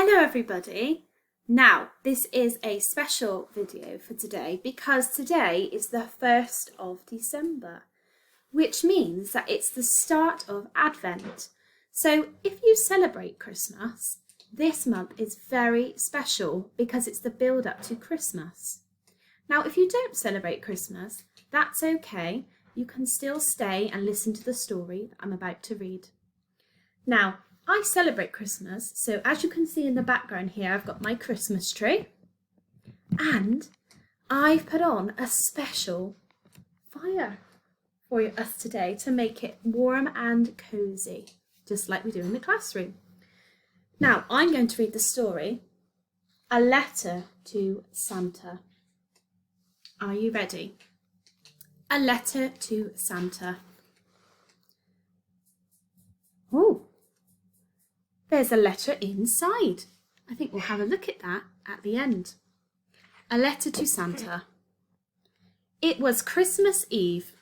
Hello everybody. Now this is a special video for today because today is the 1st of December, which means that it's the start of Advent. So if you celebrate Christmas, this month is very special because it's the build up to Christmas. Now if you don't celebrate Christmas, that's okay. You can still stay and listen to the story that I'm about to read. Now, I celebrate Christmas, so as you can see in the background here, I've got my Christmas tree and I've put on a special fire for us today to make it warm and cosy, just like we do in the classroom. Now, I'm going to read the story, A Letter to Santa. Are you ready? A Letter to Santa. Oh, there's a letter inside. I think we'll have a look at that at the end. A Letter to Santa. It was Christmas Eve,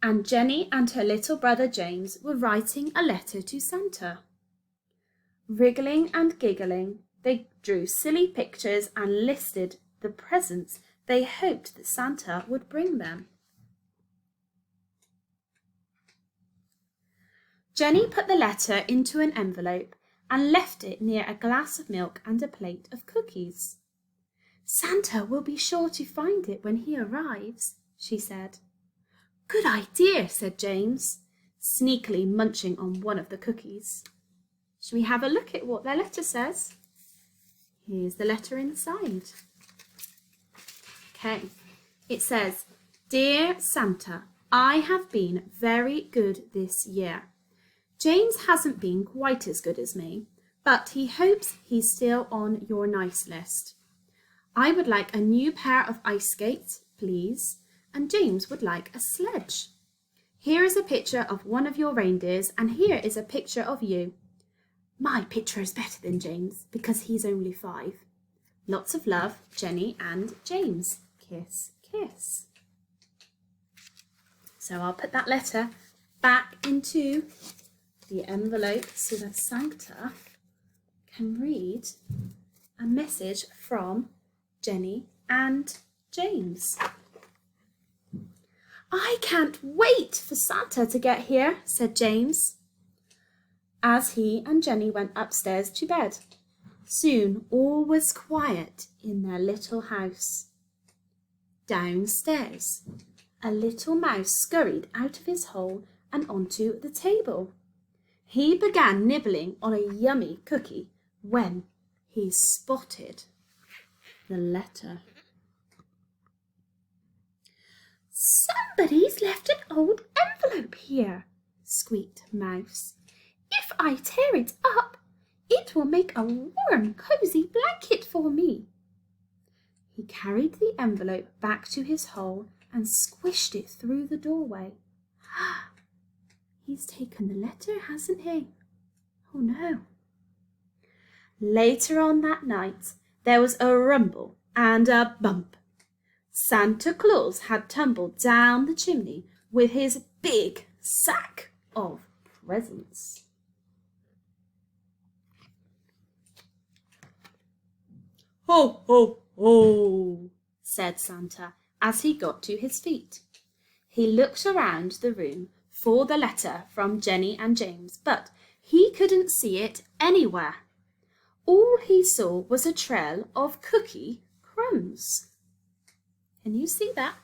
and Jenny and her little brother James were writing a letter to Santa. Wriggling and giggling, they drew silly pictures and listed the presents they hoped that Santa would bring them. Jenny put the letter into an envelope and left it near a glass of milk and a plate of cookies. Santa will be sure to find it when he arrives, she said. Good idea, said James, sneakily munching on one of the cookies. Shall we have a look at what their letter says? Here's the letter inside. Okay, it says, Dear Santa, I have been very good this year. James hasn't been quite as good as me, but he hopes he's still on your nice list. I would like a new pair of ice skates, please, and James would like a sledge. Here is a picture of one of your reindeers, and here is a picture of you. My picture is better than James because he's only 5. Lots of love, Jenny and James. Kiss, kiss. So I'll put that letter back into the envelope so that Santa can read a message from Jenny and James. I can't wait for Santa to get here, said James, as he and Jenny went upstairs to bed. Soon all was quiet in their little house. Downstairs, a little mouse scurried out of his hole and onto the table. He began nibbling on a yummy cookie when he spotted the letter. Somebody's left an old envelope here, squeaked Mouse. If I tear it up, it will make a warm, cosy blanket for me. He carried the envelope back to his hole and squished it through the doorway. He's taken the letter, hasn't he? Oh no. Later on that night, there was a rumble and a bump. Santa Claus had tumbled down the chimney with his big sack of presents. Ho, ho, ho, said Santa as he got to his feet. He looked around the room for the letter from Jenny and James, but he couldn't see it anywhere. All he saw was a trail of cookie crumbs. Can you see that?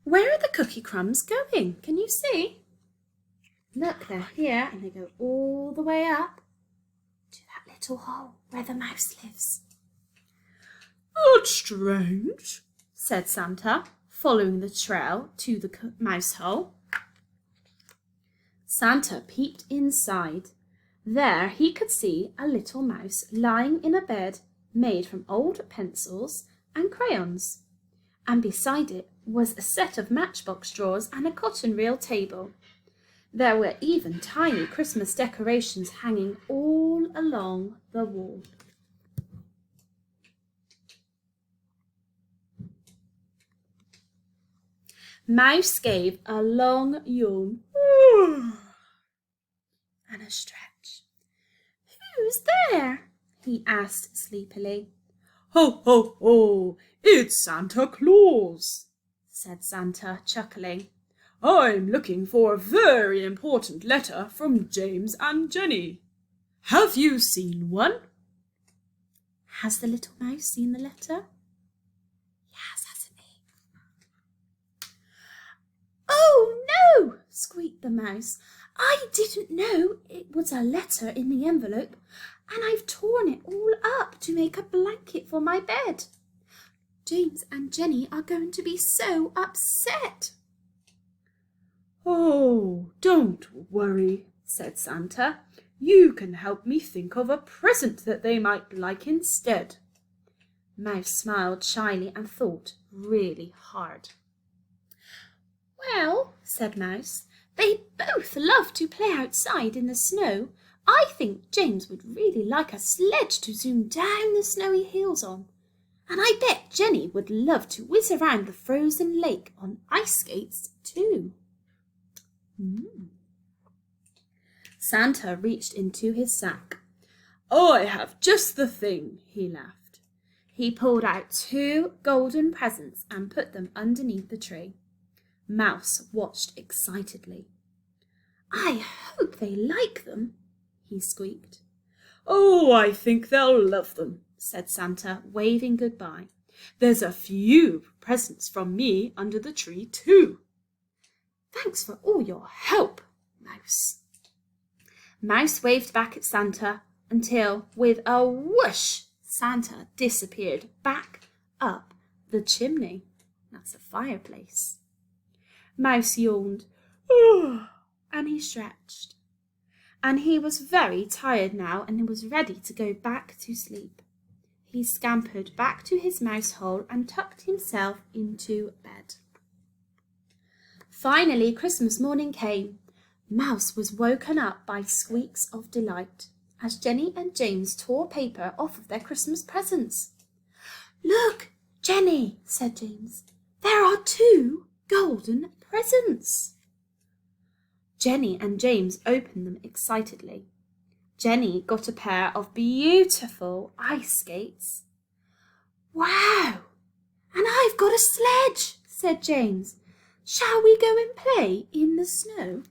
Where are the cookie crumbs going? Can you see? Look, they're here and they go all the way up to that little hole where the mouse lives. That's strange, said Santa, following the trail to the mouse hole. Santa peeped inside. There he could see a little mouse lying in a bed made from old pencils and crayons, and beside it was a set of matchbox drawers and a cotton reel table. There were even tiny Christmas decorations hanging all along the wall. Mouse gave a long yawn and a stretch. "Who's there?" he asked sleepily. "Ho, ho, ho! It's Santa Claus," said Santa, chuckling. "I'm looking for a very important letter from James and Jenny. Have you seen one?" Has the little mouse seen the letter? Yes, hasn't he? "Oh no!" squeaked the mouse. "I didn't know it was a letter in the envelope, and I've torn it all up to make a blanket for my bed. James and Jenny are going to be so upset." "Oh, don't worry," said Santa. "You can help me think of a present that they might like instead." Mouse smiled shyly and thought really hard. "Well," said Mouse, "they both love to play outside in the snow. I think James would really like a sledge to zoom down the snowy hills on. And I bet Jenny would love to whiz around the frozen lake on ice skates too." Santa reached into his sack. "I have just the thing," he laughed. He pulled out 2 golden presents and put them underneath the tree. Mouse watched excitedly. "I hope they like them," he squeaked. "Oh, I think they'll love them," said Santa, waving goodbye. "There's a few presents from me under the tree too." "Thanks for all your help, Mouse." Mouse waved back at Santa until, with a whoosh, Santa disappeared back up the chimney. That's a fireplace. Mouse yawned, and he stretched. And he was very tired now and was ready to go back to sleep. He scampered back to his mouse hole and tucked himself into bed. Finally, Christmas morning came. Mouse was woken up by squeaks of delight as Jenny and James tore paper off of their Christmas presents. "Look, Jenny," said James, "there are 2 golden presents." Jenny and James opened them excitedly. Jenny got a pair of beautiful ice skates. "Wow! And I've got a sledge," said James. "Shall we go and play in the snow?"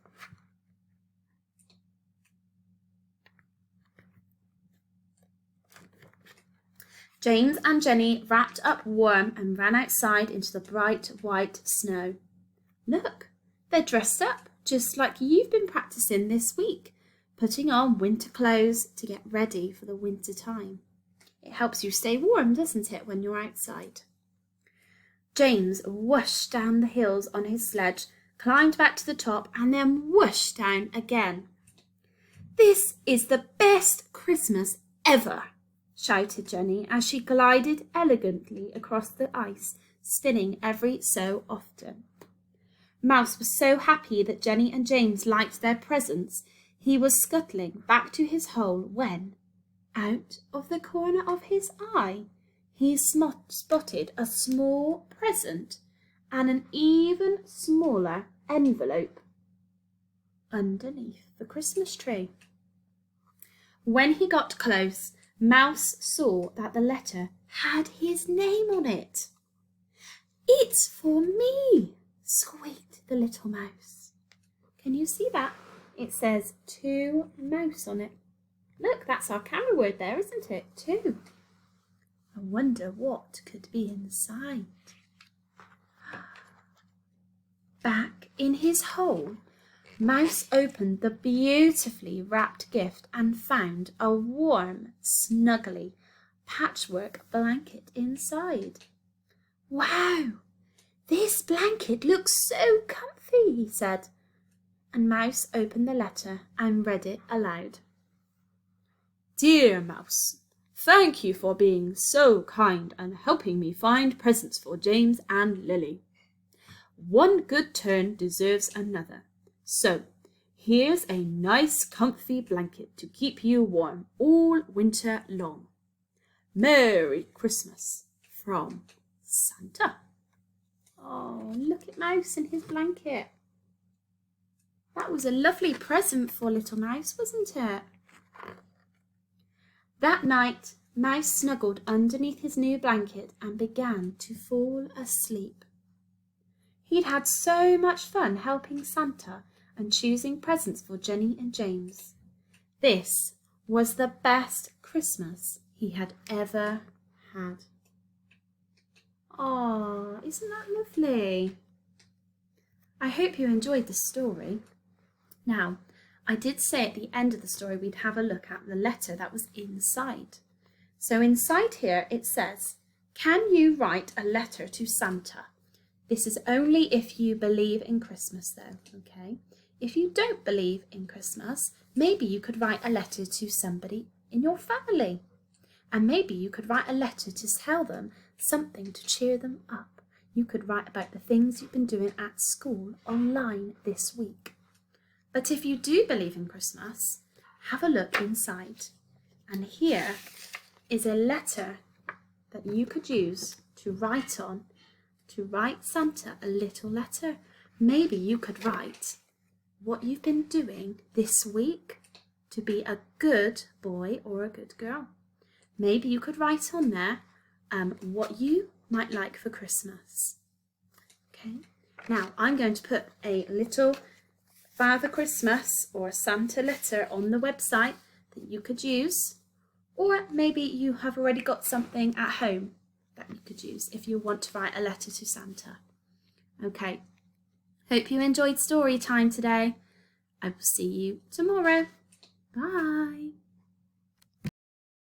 James and Jenny wrapped up warm and ran outside into the bright white snow. "Look, they're dressed up just like you've been practicing this week, putting on winter clothes to get ready for the winter time. It helps you stay warm, doesn't it, when you're outside?" James whooshed down the hills on his sledge, climbed back to the top, and then whooshed down again. "This is the best Christmas ever," shouted Jenny as she glided elegantly across the ice, spinning every so often. Mouse was so happy that Jenny and James liked their presents, he was scuttling back to his hole when, out of the corner of his eye, he spotted a small present and an even smaller envelope underneath the Christmas tree. When he got close, Mouse saw that the letter had his name on it. "It's for me," squeaked the little mouse. Can you see that? It says "to mouse" on it. Look, that's our camera word there, isn't it? "To." I wonder what could be inside. Back in his hole, Mouse opened the beautifully wrapped gift and found a warm, snuggly patchwork blanket inside. "Wow, this blanket looks so comfy," he said, and Mouse opened the letter and read it aloud. "Dear Mouse, thank you for being so kind and helping me find presents for James and Lily. One good turn deserves another. So, here's a nice comfy blanket to keep you warm all winter long. Merry Christmas from Santa." Oh, look at Mouse in his blanket. That was a lovely present for little Mouse, wasn't it? That night, Mouse snuggled underneath his new blanket and began to fall asleep. He'd had so much fun helping Santa and choosing presents for Jenny and James. This was the best Christmas he had ever had. Oh, isn't that lovely? I hope you enjoyed the story. Now, I did say at the end of the story we'd have a look at the letter that was inside. So inside here it says, "Can you write a letter to Santa?" This is only if you believe in Christmas though, okay? If you don't believe in Christmas, maybe you could write a letter to somebody in your family. And maybe you could write a letter to tell them something to cheer them up. You could write about the things you've been doing at school online this week. But if you do believe in Christmas, have a look inside. And here is a letter that you could use to write Santa a little letter. Maybe you could write what you've been doing this week to be a good boy or a good girl. Maybe you could write on there what you might like for Christmas. Okay, now I'm going to put a little Father Christmas or Santa letter on the website that you could use, or maybe you have already got something at home that you could use if you want to write a letter to Santa. Okay, hope you enjoyed story time today. I will see you tomorrow. Bye.